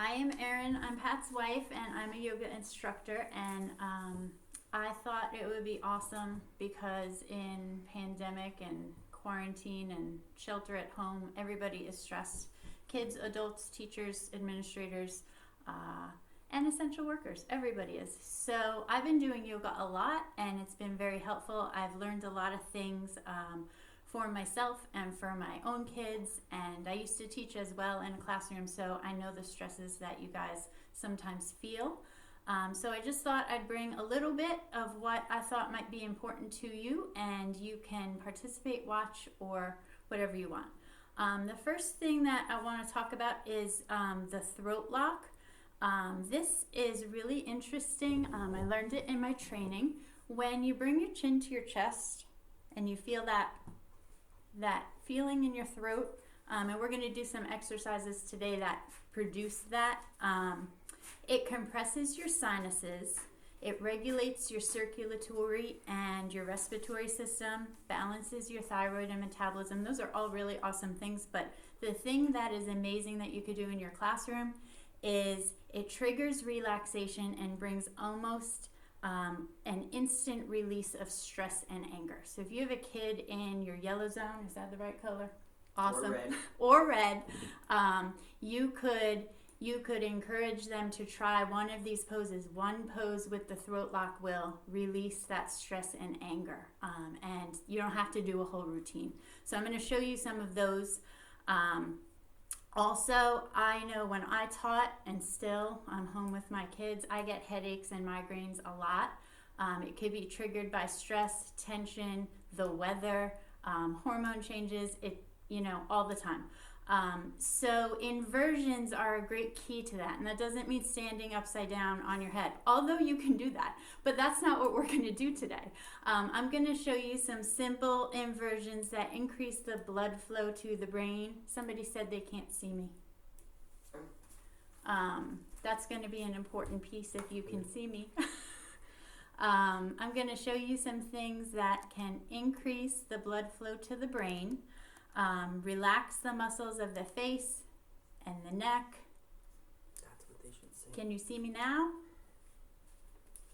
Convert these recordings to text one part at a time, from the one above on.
I am Erin. I'm Pat's wife, and I'm a yoga instructor. And I thought it would be awesome because in pandemic and quarantine and shelter at home, everybody is stressed. Kids, adults, teachers, administrators, and essential workers. Everybody is. So I've been doing yoga a lot, and it's been very helpful. I've learned a lot of things for myself and for my own kids, and I used to teach as well in a classroom, so I know the stresses that you guys sometimes feel. So I just thought I'd bring a little bit of what I thought might be important to you, and you can participate, watch, or whatever you want. The first thing that I want to talk about is the throat lock. This is really interesting. I learned it in my training. When you bring your chin to your chest and you feel that feeling in your throat, and we're going to do some exercises today that produce that. It compresses your sinuses, it regulates your circulatory and your respiratory system, balances your thyroid and metabolism. Those are all really awesome things, but the thing that is amazing that you could do in your classroom is it triggers relaxation and brings almost an instant release of stress and anger. So if you have a kid in your yellow zone, is that the right color? Awesome. Or red. You could encourage them to try one of these poses. One pose with the throat lock will release that stress and anger. And you don't have to do a whole routine. So I'm going to show you some of those. Also, I know when I taught, and still I'm home with my kids, I get headaches and migraines a lot. It could be triggered by stress, tension, the weather, hormone changes, all the time. So inversions are a great key to that, and that doesn't mean standing upside down on your head, although you can do that, but that's not what we're going to do today. I'm going to show you some simple inversions that increase the blood flow to the brain. Somebody said they can't see me. That's going to be an important piece if you can see me. I'm going to show you some things that can increase the blood flow to the brain. Relax the muscles of the face and the neck. That's what they should say. Can you see me now?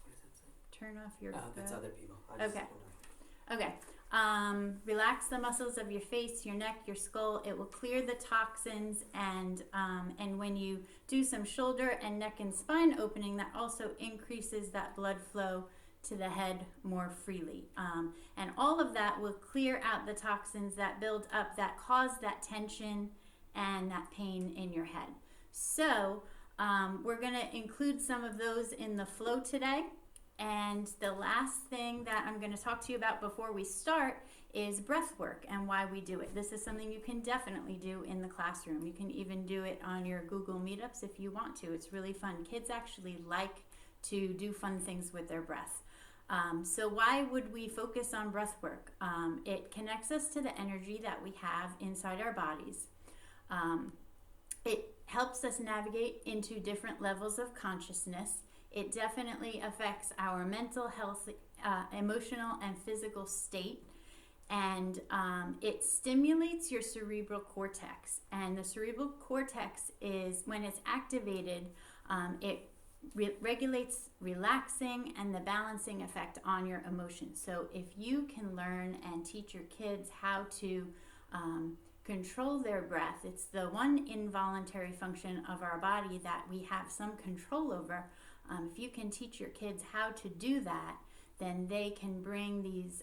What does that say? Turn off your... That's other people. Okay. Relax the muscles of your face, your neck, your skull. It will clear the toxins, and when you do some shoulder and neck and spine opening, that also increases that blood flow to the head more freely. And all of that will clear out the toxins that build up, that cause that tension and that pain in your head. So we're going to include some of those in the flow today. And the last thing that I'm going to talk to you about before we start is breath work and why we do it. This is something you can definitely do in the classroom. You can even do it on your Google Meetups if you want to. It's really fun. Kids actually like to do fun things with their breath. So why would we focus on breath work? It connects us to the energy that we have inside our bodies. It helps us navigate into different levels of consciousness. It definitely affects our mental health, emotional and physical state. And it stimulates your cerebral cortex. And the cerebral cortex is, when it's activated, it regulates relaxing and the balancing effect on your emotions. So if you can learn and teach your kids how to control their breath, it's the one involuntary function of our body that we have some control over. If you can teach your kids how to do that, then they can bring these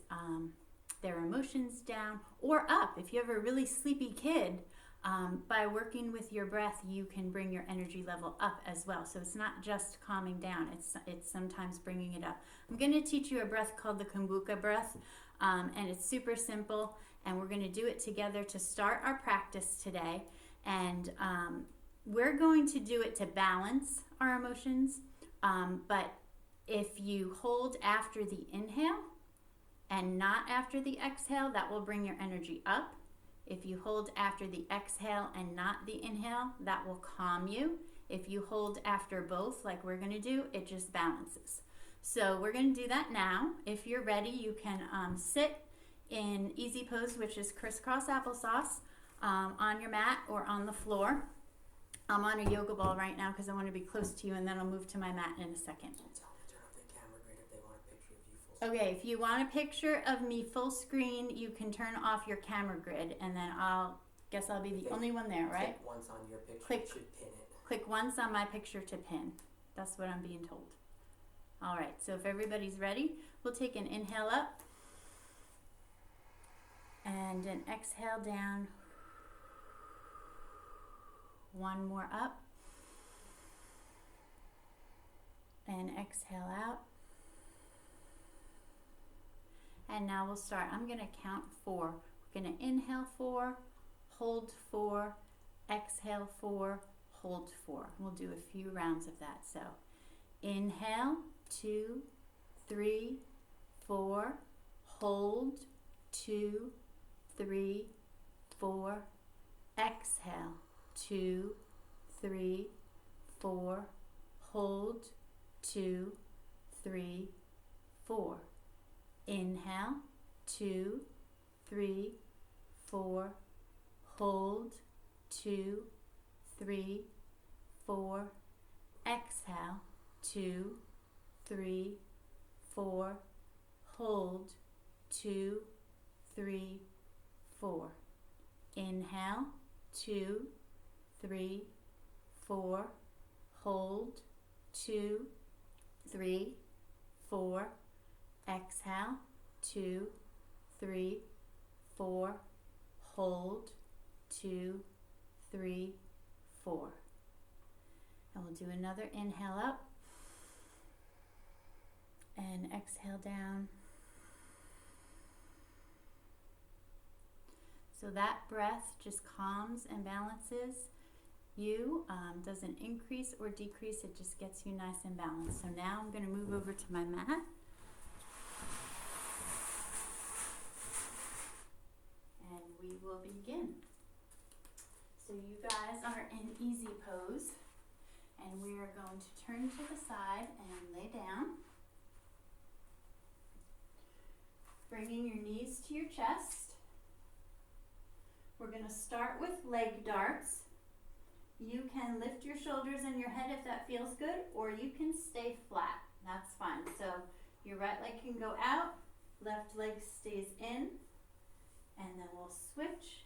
their emotions down or up. If you have a really sleepy kid, by working with your breath, you can bring your energy level up as well. So it's not just calming down, it's sometimes bringing it up. I'm going to teach you a breath called the Kumbhaka breath, and it's super simple, and we're going to do it together to start our practice today. And we're going to do it to balance our emotions, but if you hold after the inhale and not after the exhale, that will bring your energy up. If you hold after the exhale and not the inhale, that will calm you. If you hold after both, like we're going to do, it just balances. So we're going to do that now. If you're ready, you can sit in easy pose, which is crisscross applesauce, on your mat or on the floor. I'm on a yoga ball right now because I want to be close to you, and then I'll move to my mat in a second. Tell them to turn off their camera grid if they want a picture of you full. Okay, if you want a picture of me full screen, you can turn off your camera grid, and then I'll be the only one there, right? Click once on your picture, Click. it should pin it. Click once on my picture to pin. That's what I'm being told. All right, so if everybody's ready, we'll take an inhale up and an exhale down. One more up and exhale out. And now we'll start. I'm going to count 4. We're going to inhale 4, hold 4, exhale 4, hold 4. We'll do a few rounds of that. So inhale, 2, 3, 4, hold, 2, 3, 4, exhale, 2, 3, 4, hold, 2, 3, 4. Inhale, 2, 3, 4, hold, 2, 3, 4, exhale, 2, 3, 4, hold, 2, 3, 4. Inhale, 2, 3, 4, hold, 2, 3, 4, exhale, 2, 3, 4, hold, 2, 3, 4. And we'll do another inhale up and exhale down. So that breath just calms and balances you, doesn't increase or decrease, it just gets you nice and balanced. So now I'm going to move over to my mat. And we will begin. So you guys are in easy pose, and we are going to turn to the side and lay down. Bringing your knees to your chest. We're going to start with leg darts. You can lift your shoulders and your head if that feels good, or you can stay flat. That's fine. So your right leg can go out, left leg stays in, and then we'll switch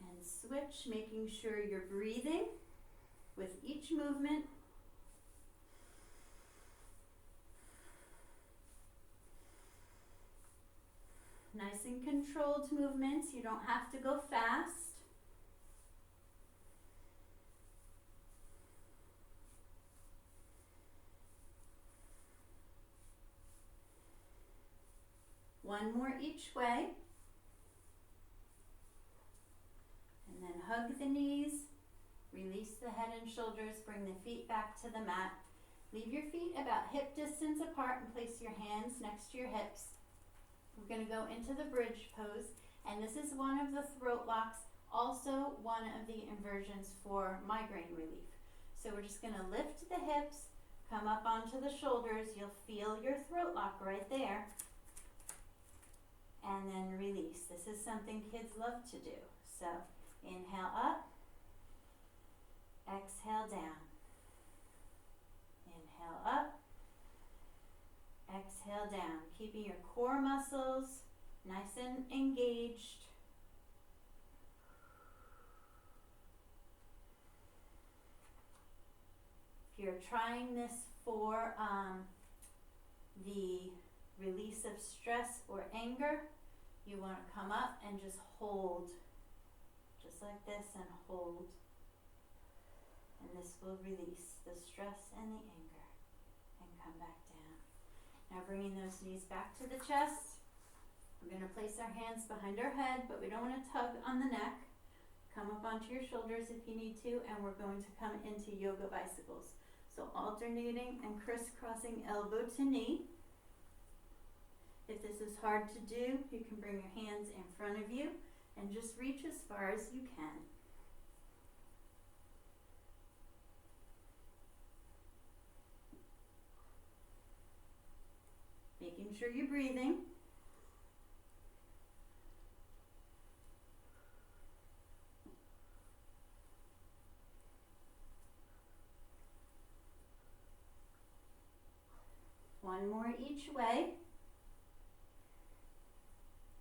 and switch, making sure you're breathing with each movement. Nice and controlled movements. You don't have to go fast. One more each way. And then hug the knees, release the head and shoulders, bring the feet back to the mat. Leave your feet about hip distance apart and place your hands next to your hips. We're going to go into the bridge pose, and this is one of the throat locks, also one of the inversions for migraine relief. So we're just going to lift the hips, come up onto the shoulders. You'll feel your throat lock right there. And then release. This is something kids love to do. So inhale up, exhale down. Inhale up, exhale down. Keeping your core muscles nice and engaged. If you're trying this for the release of stress or anger, you want to come up and just hold, just like this, and hold. And this will release the stress and the anger and come back down. Now bringing those knees back to the chest. We're going to place our hands behind our head, but we don't want to tug on the neck. Come up onto your shoulders if you need to, and we're going to come into yoga bicycles. So alternating and crisscrossing elbow to knee. If this is hard to do, you can bring your hands in front of you and just reach as far as you can. Making sure you're breathing. One more each way.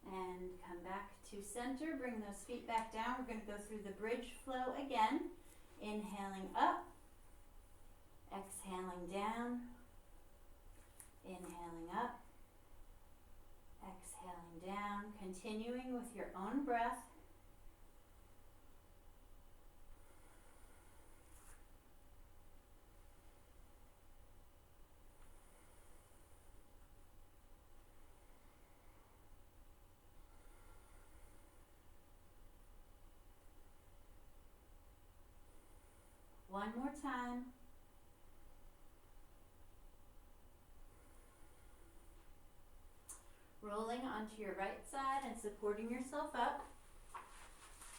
And come back to center, bring those feet back down. We're going to go through the bridge flow again. Inhaling up, exhaling down, inhaling up, exhaling down, continuing with your own breath. One more time. Rolling onto your right side and supporting yourself up.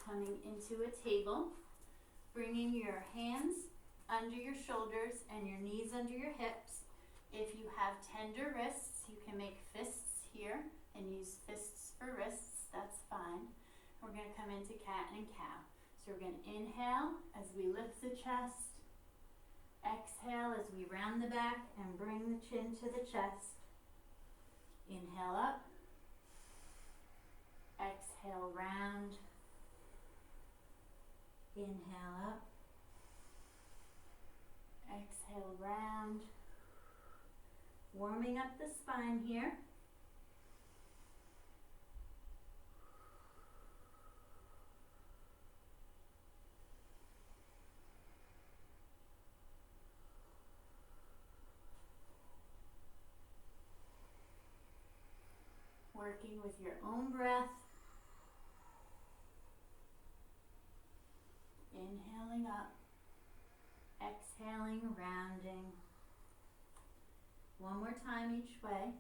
Coming into a table. Bringing your hands under your shoulders and your knees under your hips. If you have tender wrists, you can make fists here and use fists for wrists. That's fine. We're going to come into cat and cow. So we're going to inhale as we lift the chest. Exhale as we round the back and bring the chin to the chest. Inhale up. Exhale, round. Inhale up. Exhale, round. Warming up the spine here. Working with your own breath. Inhaling up. Exhaling, rounding. One more time each way.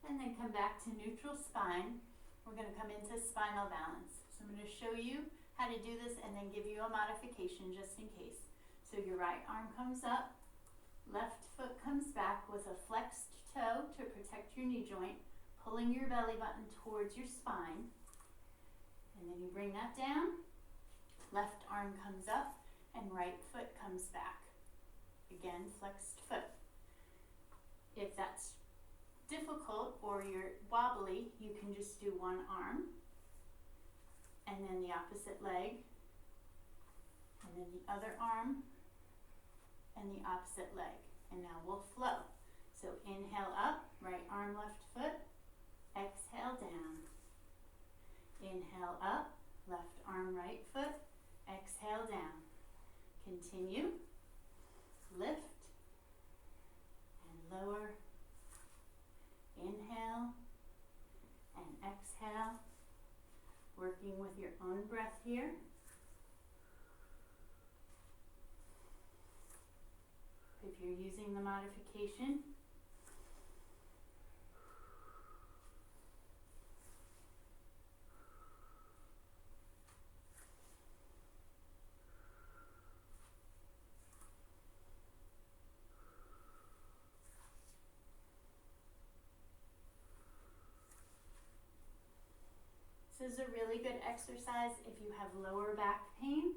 And then come back to neutral spine. We're going to come into spinal balance. So I'm going to show you how to do this and then give you a modification just in case. So your right arm comes up. Left foot comes back with a flexed toe to protect your knee joint, pulling your belly button towards your spine. And then you bring that down. Left arm comes up and right foot comes back. Again, flexed foot. If that's difficult or you're wobbly, you can just do one arm and then the opposite leg and then the other arm and the opposite leg. And now we'll flow. So inhale up, right arm, left foot. Exhale down. Inhale up, left arm, right foot. Exhale down. Continue. Lift and lower. Inhale and exhale. Working with your own breath here. If you're using the modification, this is a really good exercise if you have lower back pain.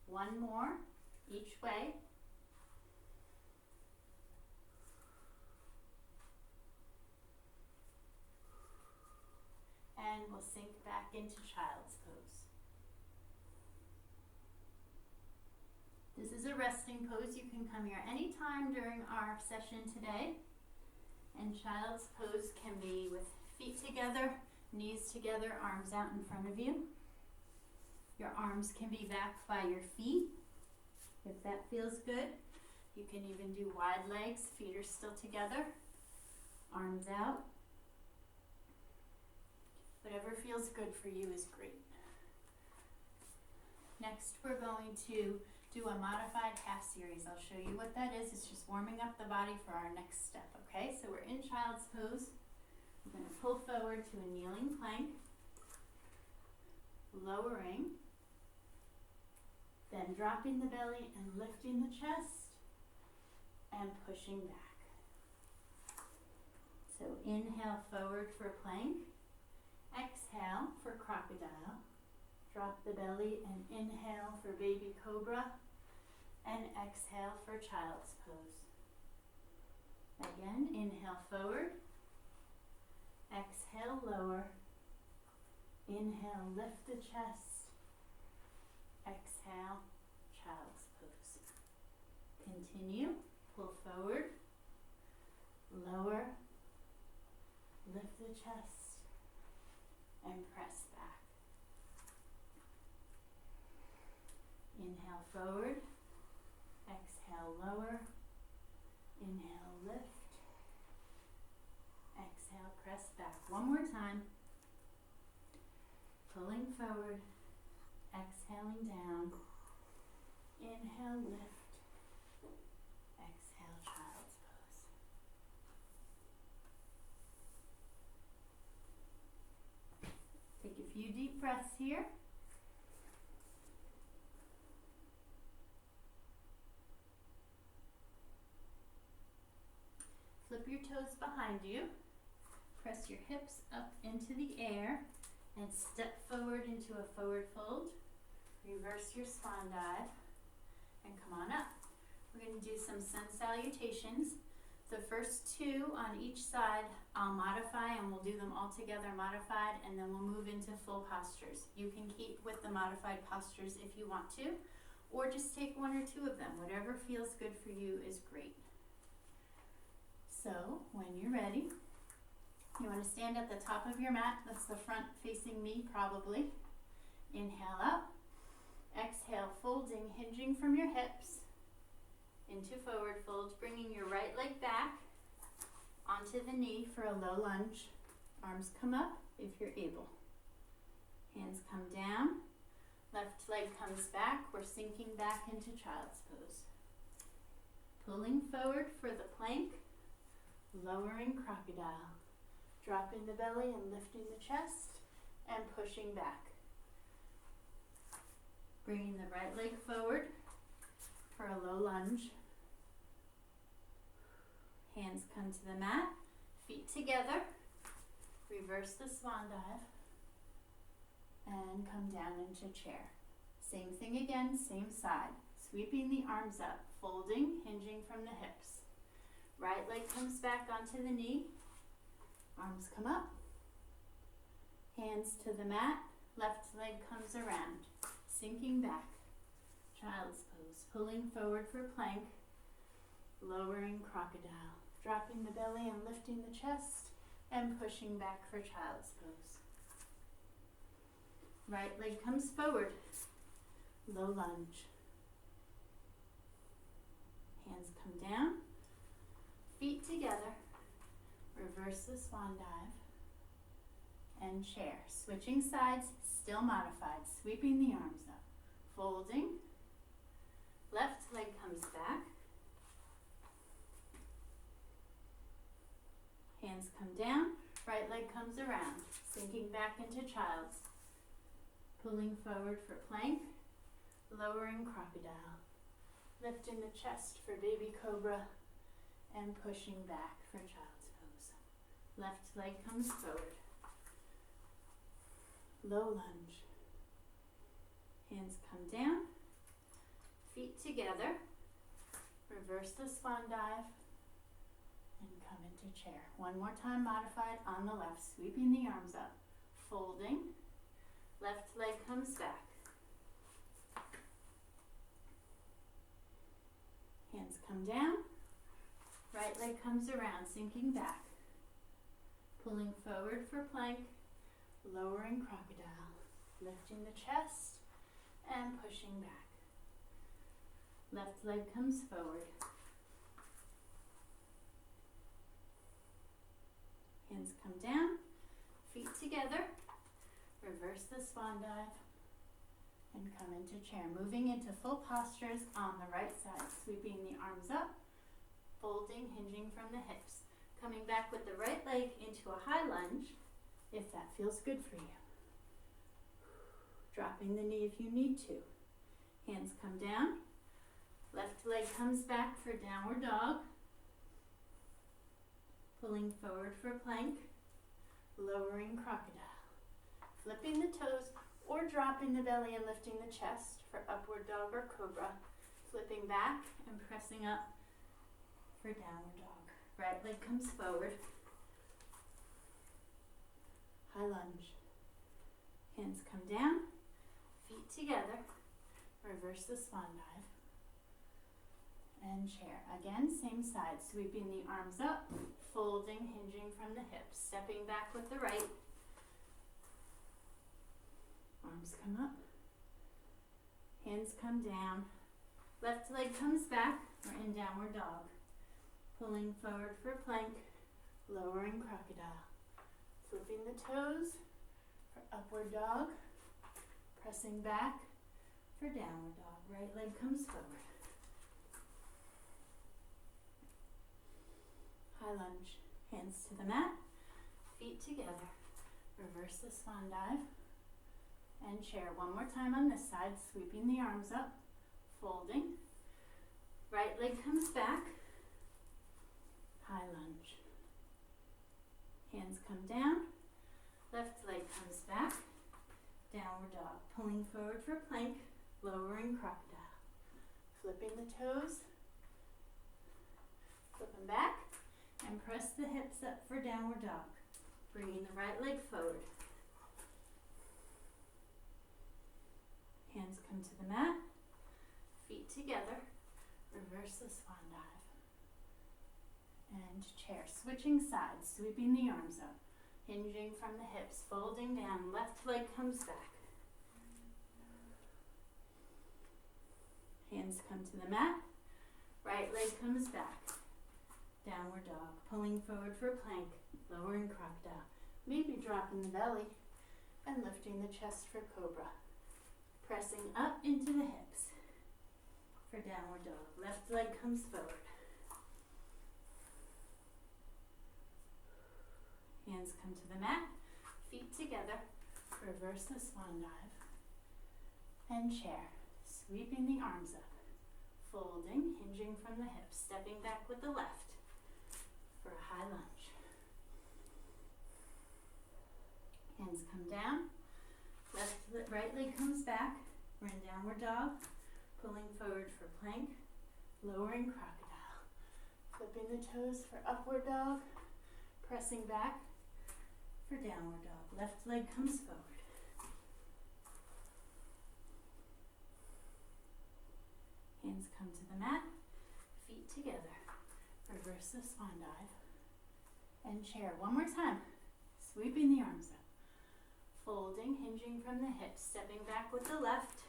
One more each way. And we'll sink back into child's pose. This is a resting pose. You can come here anytime during our session today. And child's pose can be with feet together, knees together, arms out in front of you. Your arms can be back by your feet, if that feels good. You can even do wide legs, feet are still together, arms out. Whatever feels good for you is great. Next, we're going to do a modified half series. I'll show you what that is. It's just warming up the body for our next step, okay? So we're in child's pose. We're going to pull forward to a kneeling plank, lowering, then dropping the belly and lifting the chest and pushing back. So inhale forward for plank, exhale for crocodile, Drop the belly and inhale for baby cobra and exhale for child's pose. Again, inhale forward, exhale lower, inhale lift the chest, exhale child's pose. Continue, pull forward, lower, lift the chest, and press back. Inhale forward, exhale lower, inhale lift, exhale press back. One more time. Pulling forward, exhaling down, inhale lift, exhale child's pose. Take a few deep breaths here. Flip your toes behind you. Press your hips up into the air and step forward into a forward fold. Reverse your swan dive and come on up. We're going to do some sun salutations. The first two on each side I'll modify, and we'll do them all together modified, and then we'll move into full postures. You can keep with the modified postures if you want to, or just take one or two of them. Whatever feels good for you is great. So when you're ready, you want to stand at the top of your mat. That's the front facing me probably. Inhale up. Exhale, folding, hinging from your hips into forward fold, bringing your right leg back onto the knee for a low lunge. Arms come up if you're able. Hands come down. Left leg comes back. We're sinking back into child's pose. Pulling forward for the plank. Lowering crocodile. Dropping the belly and lifting the chest and pushing back. Bringing the right leg forward for a low lunge. Hands come to the mat, feet together. Reverse the swan dive and come down into chair. Same thing again, same side. Sweeping the arms up, folding, hinging from the hips. Right leg comes back onto the knee. Arms come up. Hands to the mat. Left leg comes around. Sinking back. Child's pose. Pulling forward for plank. Lowering crocodile. Dropping the belly and lifting the chest. And pushing back for child's pose. Right leg comes forward. Low lunge. Hands come down. Feet together. Reverse the swan dive. And chair. Switching sides, still modified. Sweeping the arms up. Folding. Left leg comes back. Hands come down. Right leg comes around. Sinking back into child's. Pulling forward for plank. Lowering crocodile. Lifting the chest for baby cobra. And pushing back for child's pose. Left leg comes forward. Low lunge. Hands come down. Feet together. Reverse the swan dive. And come into chair. One more time modified on the left. Sweeping the arms up. Folding. Left leg comes back. Hands come down. Right leg comes around, sinking back. Pulling forward for plank. Lowering crocodile. Lifting the chest and pushing back. Left leg comes forward. Hands come down. Feet together. Reverse the swan dive. And come into chair. Moving into full postures on the right side. Sweeping the arms up. Folding, hinging from the hips. Coming back with the right leg into a high lunge, if that feels good for you. Dropping the knee if you need to. Hands come down. Left leg comes back for downward dog. Pulling forward for plank. Lowering crocodile. Flipping the toes or dropping the belly and lifting the chest for upward dog or cobra. Flipping back and pressing up for downward dog. Right leg comes forward. High lunge. Hands come down, feet together. Reverse the swan dive. And chair. Again, same side. Sweeping the arms up, folding, hinging from the hips. Stepping back with the right. Arms come up. Hands come down. Left leg comes back. We're in downward dog. Pulling forward for plank. Lowering crocodile. Flipping the toes for upward dog. Pressing back for downward dog. Right leg comes forward. High lunge. Hands to the mat. Feet together. Reverse the swan dive. And chair. One more time on this side. Sweeping the arms up. Folding. Right leg comes back. High lunge. Hands come down. Left leg comes back. Downward dog. Pulling forward for plank. Lowering crocodile. Flipping the toes. Flipping back. And press the hips up for downward dog. Bringing the right leg forward. Hands come to the mat. Feet together. Reverse the swan dive. And chair. Switching sides. Sweeping the arms up. Hinging from the hips. Folding down. Left leg comes back. Hands come to the mat. Right leg comes back. Downward dog. Pulling forward for plank. Lowering crocodile. Maybe dropping the belly. And lifting the chest for cobra. Pressing up into the hips for downward dog. Left leg comes forward. Hands come to the mat. Feet together. Reverse the swan dive. And chair. Sweeping the arms up. Folding, hinging from the hips. Stepping back with the left for a high lunge. Hands come down. Right leg comes back. We're in downward dog. Pulling forward for plank. Lowering crocodile. Flipping the toes for upward dog. Pressing back for downward dog. Left leg comes forward. Hands come to the mat. Feet together. Reverse the swan dive. And chair. One more time. Sweeping the arms up. Folding, hinging from the hips, stepping back with the left.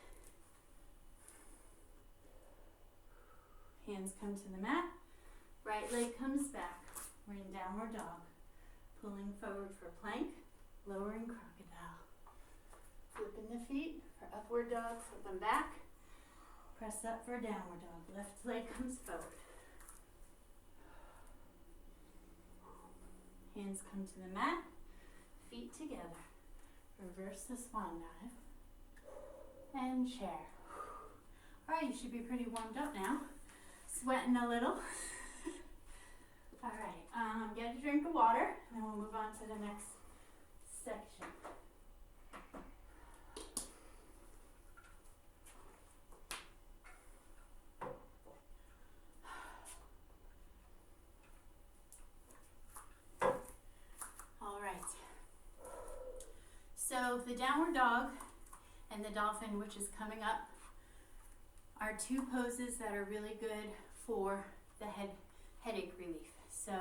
Hands come to the mat. Right leg comes back. We're in downward dog. Pulling forward for plank, lowering crocodile. Flipping the feet for upward dog, flip them back. Press up for downward dog. Left leg comes forward. Hands come to the mat. Feet together. Reverse the swan dive. And chair. Alright, you should be pretty warmed up now. Sweating a little. Alright, get a drink of water and then we'll move on to the next section. Alright. So the downward dog and the dolphin, which is coming up, are two poses that are really good for the headache relief. So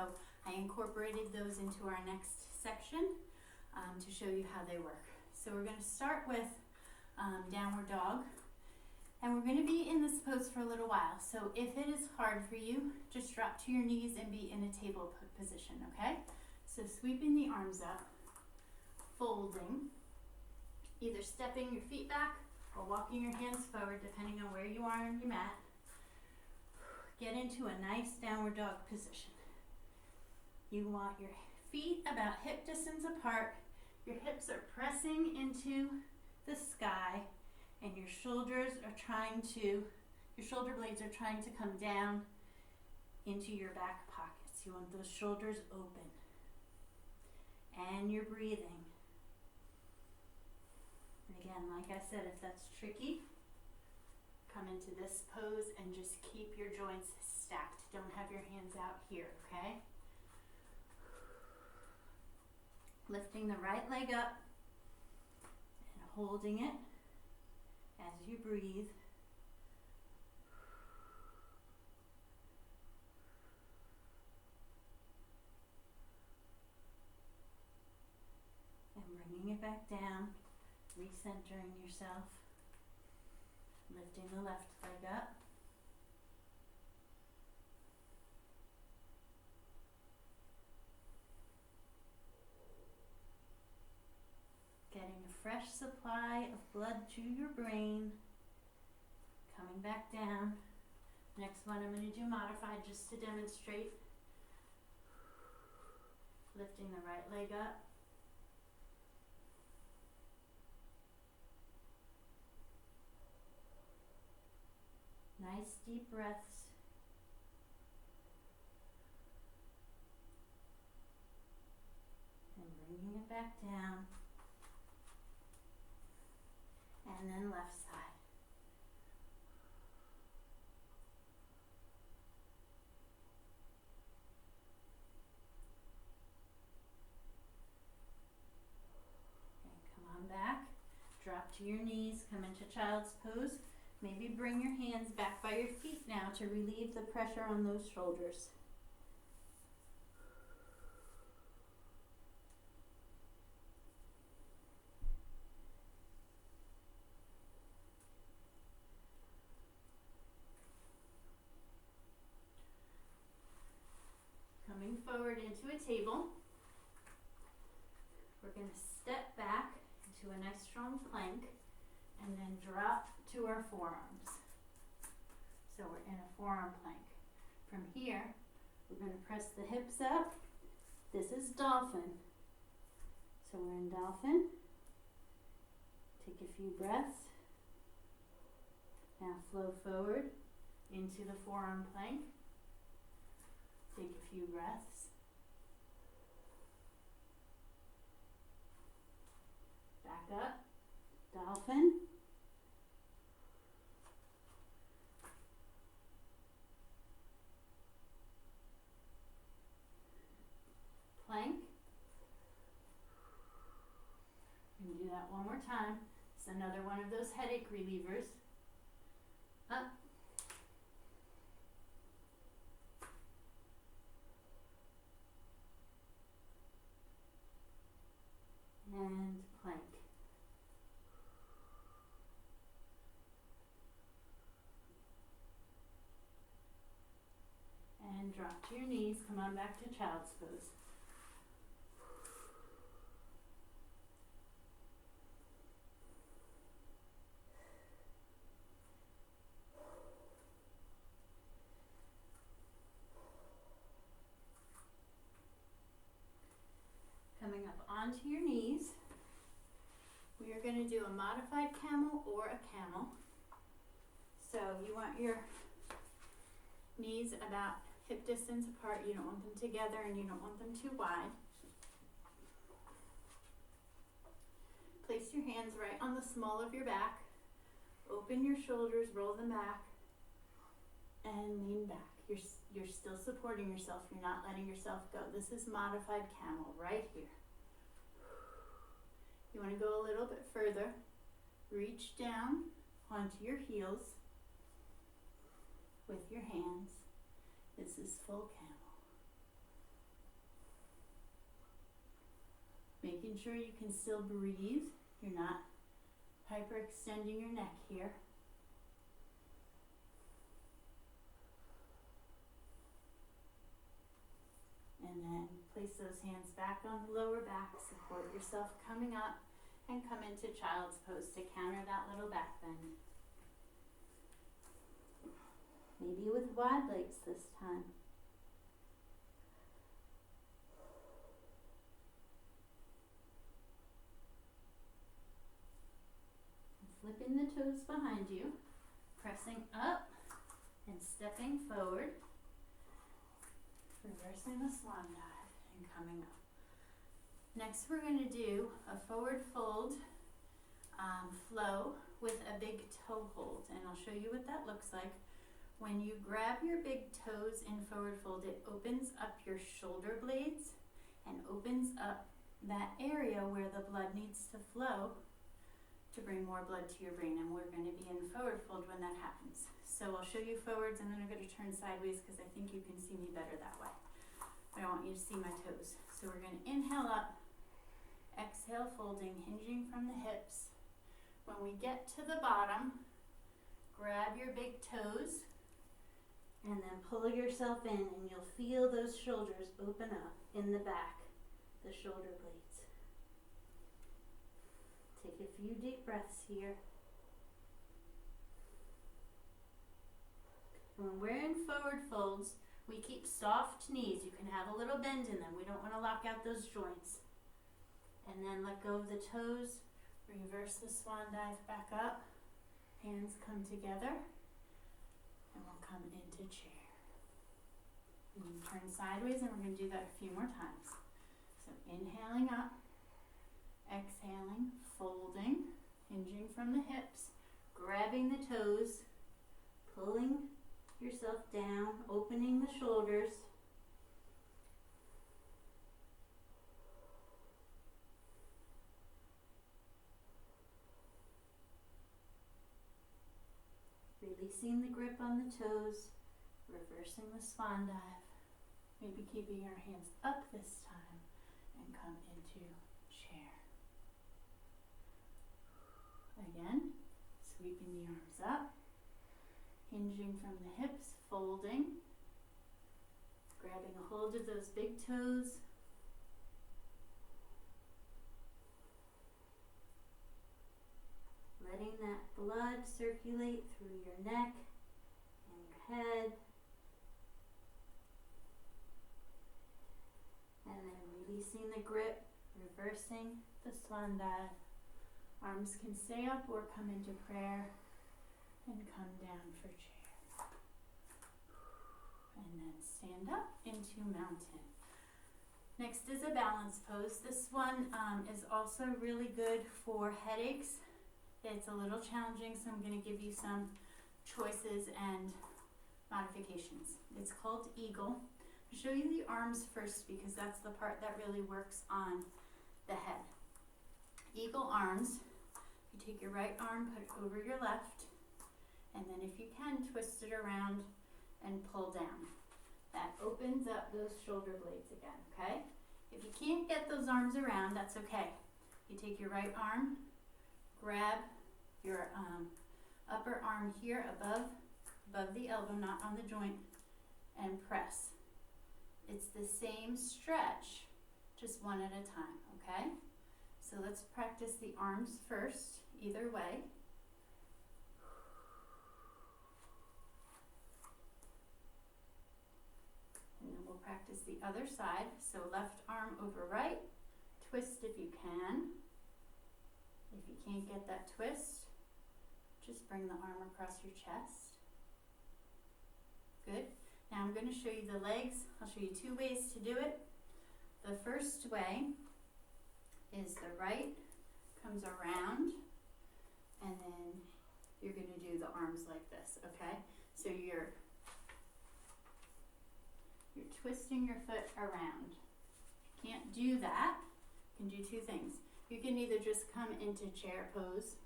I incorporated those into our next section to show you how they work. So we're going to start with downward dog, and we're going to be in this pose for a little while. So if it is hard for you, just drop to your knees and be in a table position, okay? So sweeping the arms up, folding, either stepping your feet back or walking your hands forward depending on where you are on your mat. Get into a nice downward dog position. You want your feet about hip distance apart. Your hips are pressing into the sky and your shoulder blades are trying to come down into your back pockets. You want those shoulders open. And you're breathing. We're Again, like I said, if that's tricky, come into this pose and just keep your joints stacked. Don't have your hands out here, okay? Lifting the right leg up and holding it as you breathe. And bringing it back down, recentering yourself, lifting the left leg up. Getting a fresh supply of blood to your brain, coming back down. Next one I'm going to do modified just to demonstrate. Lifting the right leg up. Nice deep breaths. And bringing it back down. And then left side. And come on back. Drop to your knees. Come into child's pose. Maybe bring your hands back by your feet now to relieve the pressure on those shoulders. Coming forward into a table. We're going to step back into a nice strong plank and then drop to our forearms. So we're in a forearm plank. From here, we're going to press the hips up. This is dolphin. So we're in dolphin. Take a few breaths. Now flow forward into the forearm plank. Take a few breaths. Back up. Dolphin. Plank. We can do that one more time. It's another one of those headache relievers. Up. And plank. And drop to your knees. Come on back to child's pose. Coming up onto your knees, we are going to do a modified camel or a camel. So you want your knees about hip distance apart. You don't want them together and you don't want them too wide. Place your hands right on the small of your back. Open your shoulders, roll them back, and lean back. You're still supporting yourself. You're not letting yourself go. This is modified camel right here. You want to go a little bit further. Reach down onto your heels with your hands. This is full camel. Making sure you can still breathe. You're not hyperextending your neck here. And then place those hands back on the lower back. Support yourself coming up and come into child's pose to counter that little back bend. Maybe with wide legs this time. Flipping the toes behind you, pressing up and stepping forward, reversing the swan dive and coming up. Next we're going to do a forward fold flow with a big toe hold, and I'll show you what that looks like. When you grab your big toes in forward fold, it opens up your shoulder blades and opens up that area where the blood needs to flow to bring more blood to your brain, and we're going to be in forward fold when that happens. So I'll show you forwards, and then I'm going to turn sideways because I think you can see me better that way. I don't want you to see my toes. So we're going to inhale up, exhale folding, hinging from the hips. When we get to the bottom, grab your big toes and then pull yourself in, and you'll feel those shoulders open up in the back, the shoulder blades. Take a few deep breaths here. When we're in forward folds, we keep soft knees. You can have a little bend in them. We don't want to lock out those joints. And then let go of the toes. Reverse the swan dive back up. Hands come together. And we'll come into chair. And turn sideways, and we're going to do that a few more times. So inhaling up, exhaling, folding, hinging from the hips, grabbing the toes, pulling yourself down, opening the shoulders. Releasing the grip on the toes, reversing the swan dive, maybe keeping your hands up this time, and come into chair. Again, sweeping the arms up, hinging from the hips, folding, grabbing a hold of those big toes, letting that blood circulate through your neck and your head, and then releasing the grip, reversing the swan dive. Arms can stay up or come into prayer and come down for chair. And then stand up into mountain. Next is a balance pose. This one is also really good for headaches. It's a little challenging, so I'm going to give you some choices and modifications. It's called Eagle. I'll show you the arms first because that's the part that really works on the head. Eagle arms, you take your right arm, put it over your left, and then if you can, twist it around and pull down. That opens up those shoulder blades again, okay? If you can't get those arms around, that's okay. You take your right arm, grab your upper arm here above the elbow, not on the joint, and press. It's the same stretch, just one at a time, okay? So let's practice the arms first, either way. And then we'll practice the other side. So left arm over right, twist if you can. If you can't get that twist, just bring the arm across your chest. Good. Now I'm going to show you the legs. I'll show you two ways to do it. The first way is the right comes around, and then you're going to do the arms like this, okay? So you're twisting your foot around. If you can't do that, you can do two things. You can either just come into chair pose,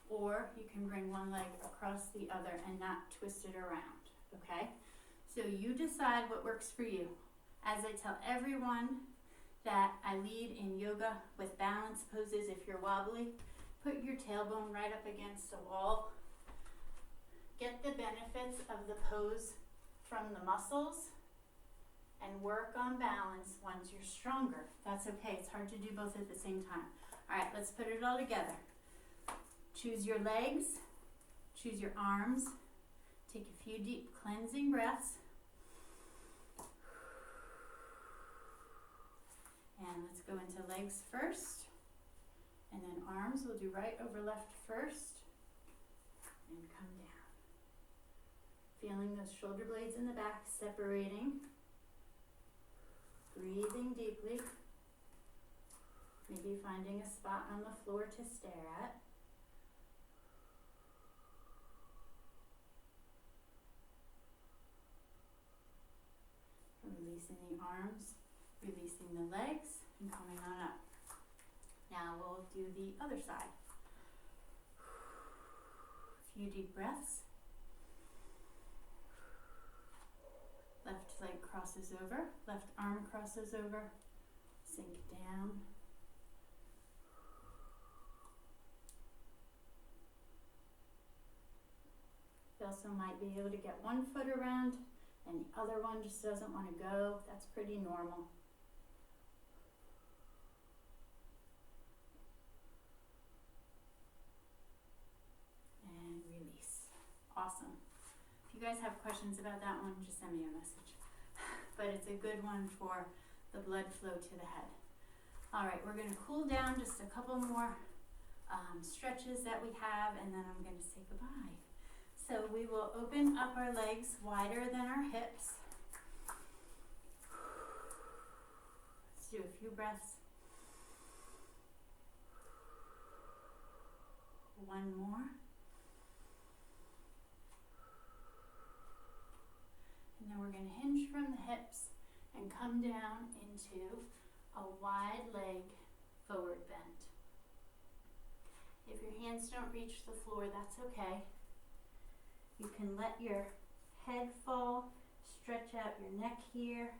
or you can bring one leg across the other and not twist it around, okay? So you decide what works for you. As I tell everyone that I lead in yoga with balance poses, if you're wobbly, put your tailbone right up against a wall. Get the benefits of the pose from the muscles and work on balance once you're stronger. That's okay, it's hard to do both at the same time. All right, let's put it all together. Choose your legs, choose your arms, take a few deep cleansing breaths. And let's go into legs first, and then arms. We'll do right over left first, and come down. Feeling those shoulder blades in the back separating. Breathing deeply. Maybe finding a spot on the floor to stare at. releasing the arms, releasing the legs, and coming on up. Now we'll do the other side. A few deep breaths. Left leg crosses over, left arm crosses over, sink down. You also might be able to get one foot around and the other one just doesn't want to go. That's pretty normal. And release. Awesome. If you guys have questions about that one, just send me a message. But it's a good one for the blood flow to the head. All right, we're going to cool down just a couple more stretches that we have, and then I'm going to say goodbye. So we will open up our legs wider than our hips. Let's do a few breaths. One more. And then we're going to hinge from the hips and come down into a wide leg forward bend. If your hands don't reach the floor, that's okay. You can let your head fall, stretch out your neck here.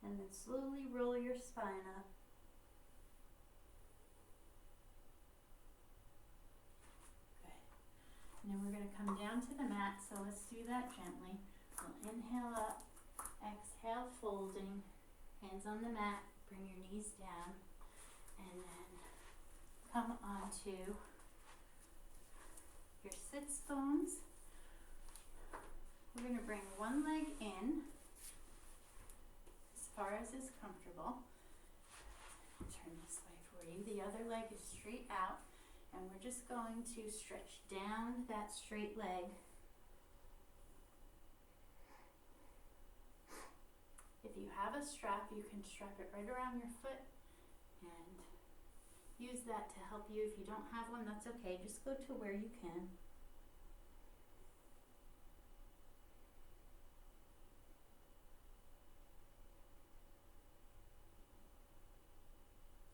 And then slowly roll your spine up. And then we're going to come down to the mat, so let's do that gently. We'll inhale up, exhale folding, hands on the mat, bring your knees down, and then come onto your sits bones. We're going to bring one leg in as far as is comfortable. Turn this way for you. The other leg is straight out. And we're just going to stretch down that straight leg. If you have a strap, you can strap it right around your foot and use that to help you. If you don't have one, that's okay. Just go to where you can.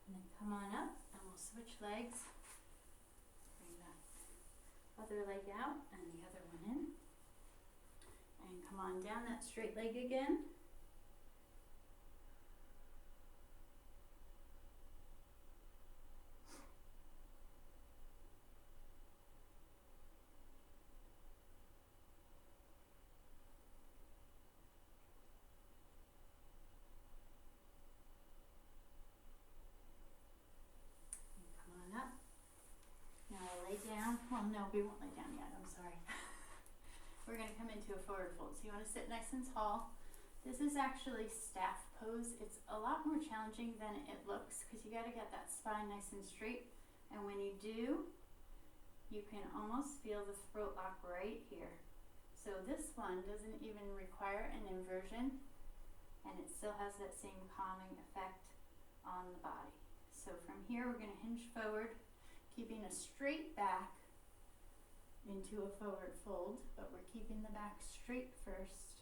And then come on up and we'll switch legs. Other leg out and the other one in. And come on down that straight leg again. Well, no, we won't lay down yet, I'm sorry. We're going to come into a forward fold. So you want to sit nice and tall. This is actually staff pose. It's a lot more challenging than it looks because you got to get that spine nice and straight. And when you do, you can almost feel the throat lock right here. So this one doesn't even require an inversion and it still has that same calming effect on the body. So from here we're going to hinge forward, keeping a straight back into a forward fold, but we're keeping the back straight first.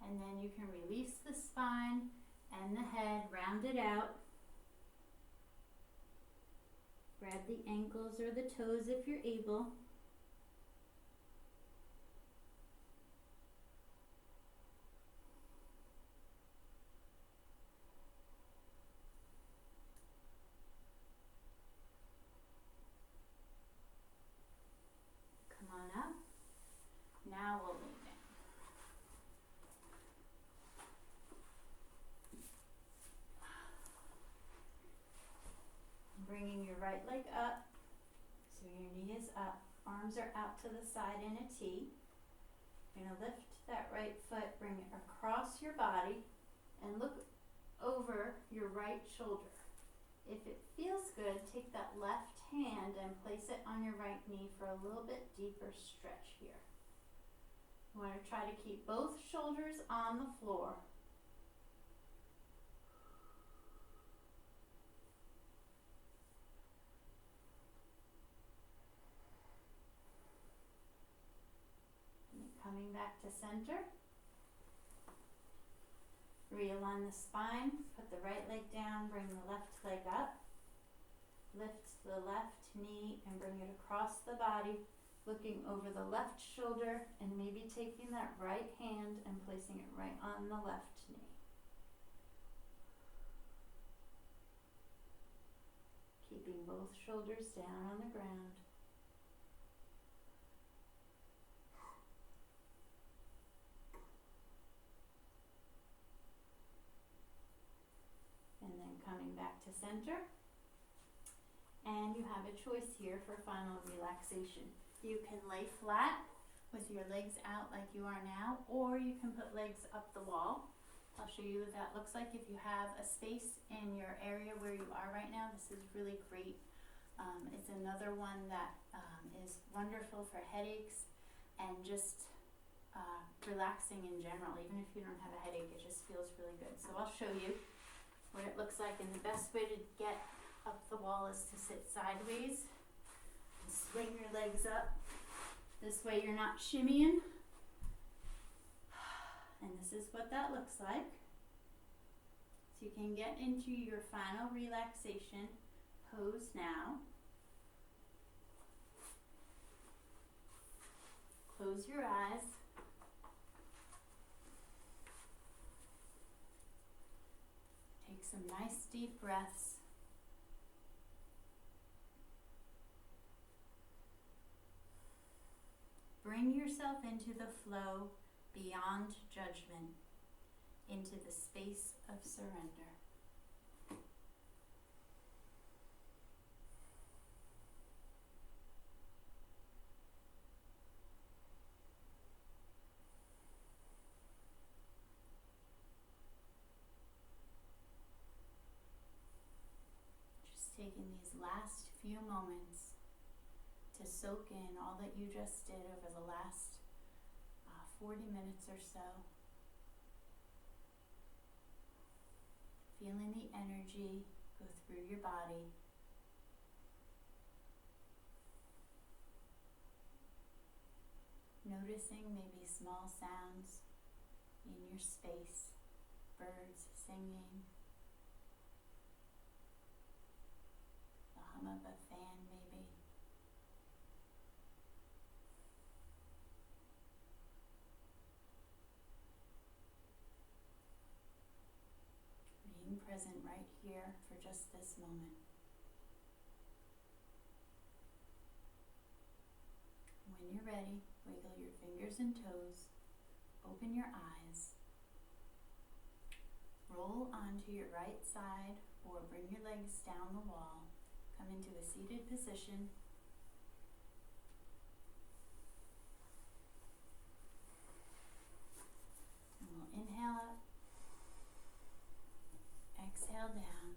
And then you can release the spine and the head, round it out. Grab the ankles or the toes if you're able. Now we'll lay down. Bringing your right leg up, so your knee is up, arms are out to the side in a T. You're going to lift that right foot, bring it across your body, and look over your right shoulder. If it feels good, take that left hand and place it on your right knee for a little bit deeper stretch here. You want to try to keep both shoulders on the floor. And coming back to center. Realign the spine, put the right leg down, bring the left leg up. Lift the left knee and bring it across the body, looking over the left shoulder and maybe taking that right hand and placing it right on the left knee. Keeping both shoulders down on the ground. And then coming back to center. And you have a choice here for final relaxation. You can lay flat with your legs out like you are now, or you can put legs up the wall. I'll show you what that looks like. If you have a space in your area where you are right now, this is really great. It's another one that is wonderful for headaches and just relaxing in general. Even if you don't have a headache, it just feels really good. So I'll show you what it looks like, and the best way to get up the wall is to sit sideways and swing your legs up. This way you're not shimmying. And this is what that looks like. So you can get into your final relaxation pose now. Close your eyes. Take some nice deep breaths. Bring yourself into the flow beyond judgment, into the space of surrender. Just taking these last few moments to soak in all that you just did over the last 40 minutes or so. Feeling the energy go through your body. Noticing maybe small sounds in your space, birds singing, the hum of a fan maybe. Being present right here for just this moment. When you're ready, wiggle your fingers and toes, open your eyes, roll onto your right side or bring your legs down the wall, come into a seated position. And we'll inhale up. Exhale down.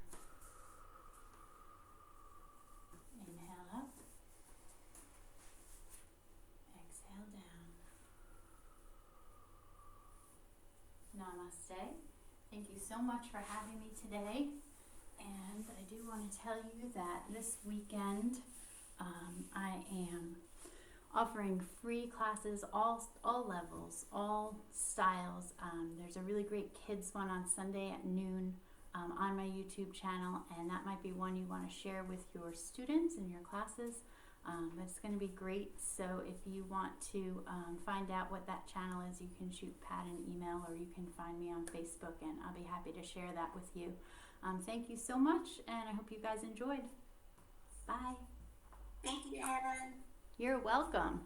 Inhale up. Exhale down. Namaste. Thank you so much for having me today. And I do want to tell you that this weekend I am offering free classes, all levels, all styles. There's a really great kids one on Sunday at noon. On my YouTube channel, and that might be one you want to share with your students in your classes. It's going to be great. So if you want to find out what that channel is, you can shoot Pat an email, or you can find me on Facebook, and I'll be happy to share that with you. Thank you so much, and I hope you guys enjoyed. Bye. Thank you, Evan. You're welcome.